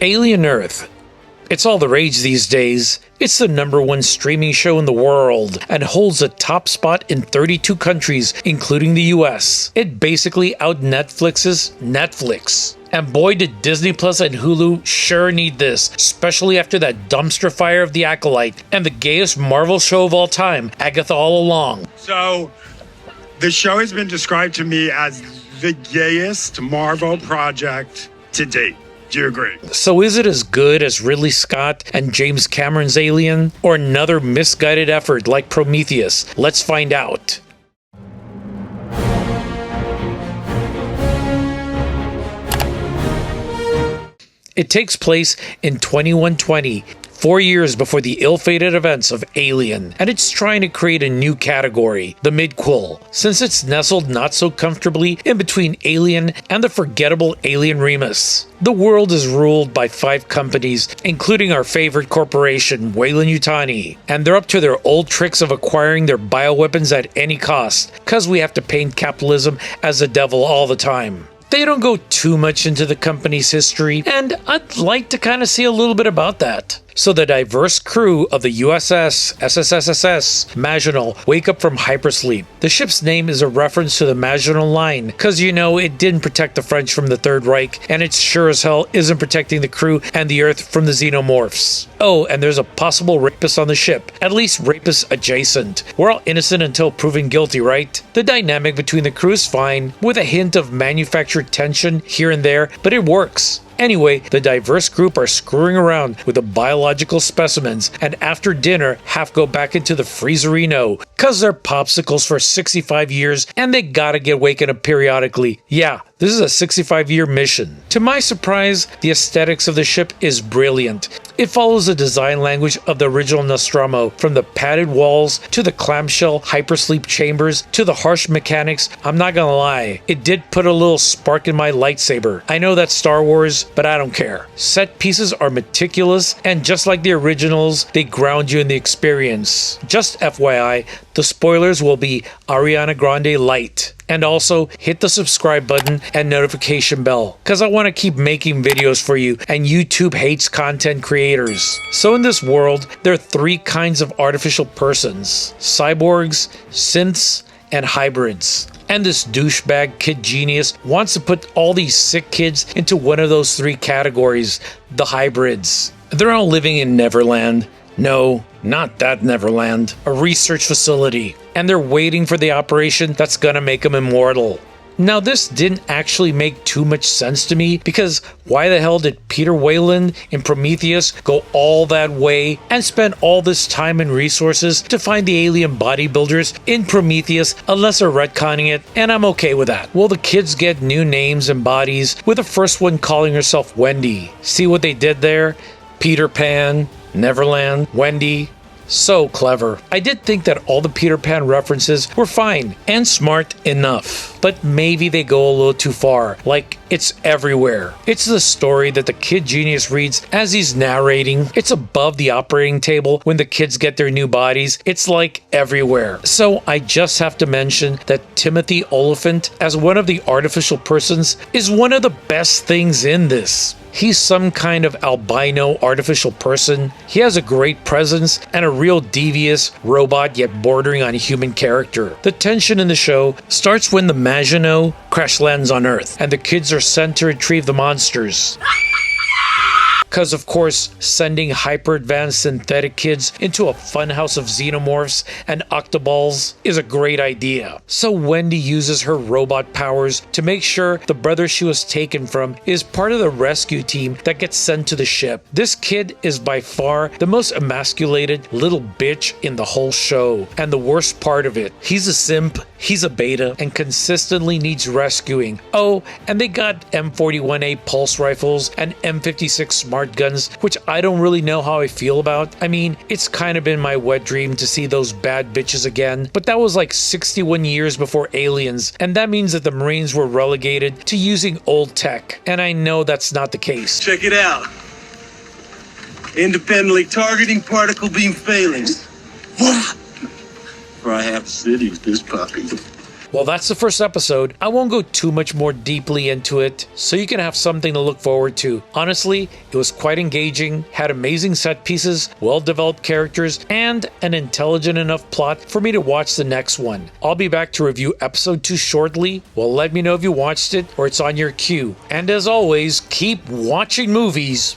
Alien Earth. It's all the rage these days. It's the #1 streaming show in the world and holds a top spot in 32 countries, including the US. It basically out-Netflixes Netflix. And boy, did Disney Plus and Hulu sure need this, especially after that dumpster fire of The Acolyte and the gayest Marvel show of all time, Agatha All Along. So, the show has been described to me as the gayest Marvel project to date. Do you agree? So is it as good as Ridley Scott and James Cameron's Alien, or another misguided effort like Prometheus? Let's find out. It takes place in 2120, 4 years before the ill-fated events of Alien, and it's trying to create a new category, the midquel, since it's nestled not so comfortably in between Alien and the forgettable Alien Remus. The world is ruled by 5 companies, including our favorite corporation, Weyland-Yutani, and they're up to their old tricks of acquiring their bioweapons at any cost, cause we have to paint capitalism as the devil all the time. They don't go too much into the company's history, and I'd like to kind of see a little bit about that. So the diverse crew of the USS SSSSS Maginot wake up from hypersleep. The ship's name is a reference to the Maginot Line, cause you know it didn't protect the French from the Third Reich, and it sure as hell isn't protecting the crew and the Earth from the xenomorphs. Oh, and there's a possible rapist on the ship, at least rapist adjacent. We're all innocent until proven guilty, right? The dynamic between the crew is fine, with a hint of manufactured tension here and there, but it works. Anyway, the diverse group are screwing around with the biological specimens, and after dinner, half go back into the freezerino, cause they're popsicles for 65 years, and they gotta get waken up periodically. Yeah, this is a 65-year mission. To my surprise, the aesthetics of the ship is brilliant. It follows the design language of the original Nostromo, from the padded walls to the clamshell hypersleep chambers to the harsh mechanics. I'm not gonna lie, it did put a little spark in my lightsaber. I know that's Star Wars, but I don't care. Set pieces are meticulous, and just like the originals, they ground you in the experience. Just FYI, the spoilers will be Ariana Grande light. And also, hit the subscribe button and notification bell, cause I want to keep making videos for you, and YouTube hates content creators. So in this world, there are 3 kinds of artificial persons: cyborgs, synths, and hybrids. And this douchebag kid genius wants to put all these sick kids into one of those 3 categories, the hybrids. They're all living in Neverland. No, not that Neverland. A research facility. And they're waiting for the operation that's gonna make them immortal. Now this didn't actually make too much sense to me, because why the hell did Peter Weyland in Prometheus go all that way and spend all this time and resources to find the alien bodybuilders in Prometheus unless they're retconning it, and I'm okay with that. Well, the kids get new names and bodies, with the first one calling herself Wendy. See what they did there? Peter Pan, Neverland, Wendy. So clever. I did think that all the Peter Pan references were fine and smart enough, but maybe they go a little too far, like it's everywhere. It's the story that the kid genius reads as he's narrating. It's above the operating table when the kids get their new bodies. It's like everywhere. So I just have to mention that Timothy Oliphant as one of the artificial persons is one of the best things in this. He's some kind of albino artificial person. He has a great presence and a real devious robot yet bordering on human character. The tension in the show starts when the Maginot crash lands on Earth and the kids are sent to retrieve the monsters. Because, of course, sending hyper-advanced synthetic kids into a funhouse of xenomorphs and octoballs is a great idea. So Wendy uses her robot powers to make sure the brother she was taken from is part of the rescue team that gets sent to the ship. This kid is by far the most emasculated little bitch in the whole show. And the worst part of it, he's a simp, he's a beta, and consistently needs rescuing. Oh, and they got M41A pulse rifles and M56 smart guns, which I don't really know how I feel about. I mean, it's kind of been my wet dream to see those bad bitches again, but that was like 61 years before Aliens, and that means that the Marines were relegated to using old tech, and I know that's not the case. Check it out. Independently targeting particle beam failings. What? For I have a city with this puppy. Well, that's the first episode. I won't go too much more deeply into it, so you can have something to look forward to. Honestly, it was quite engaging, had amazing set pieces, well-developed characters, and an intelligent enough plot for me to watch the next one. I'll be back to review episode 2 shortly. Well, let me know if you watched it or it's on your queue. And as always, keep watching movies.